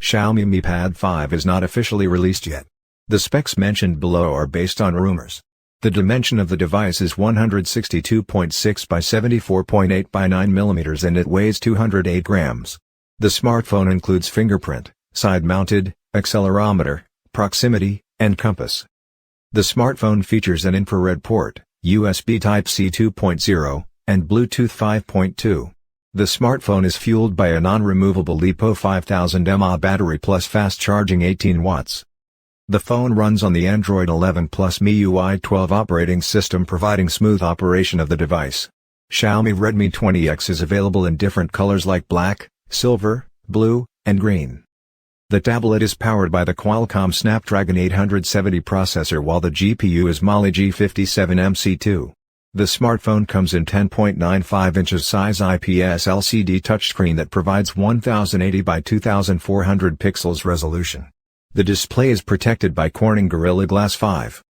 Xiaomi Mi Pad 5 is not officially released yet. The specs mentioned below are based on rumors. The dimension of the device is 162.6 by 74.8 by 9 mm and it weighs 208 grams. The smartphone includes fingerprint, side-mounted, accelerometer, proximity, and compass. The smartphone features an infrared port, USB Type-C 2.0, and Bluetooth 5.2. The smartphone is fueled by a non-removable LiPo 5000 mAh battery plus fast charging 18 watts. The phone runs on the Android 11 plus MIUI 12 operating system, providing smooth operation of the device. Xiaomi Redmi 20X is available in different colors like black, silver, blue, and green. The tablet is powered by the Qualcomm Snapdragon 870 processor while the GPU is Mali-G57 MC2. The smartphone comes in 10.95 inches size IPS LCD touchscreen that provides 1080 by 2400 pixels resolution. The display is protected by Corning Gorilla Glass 5.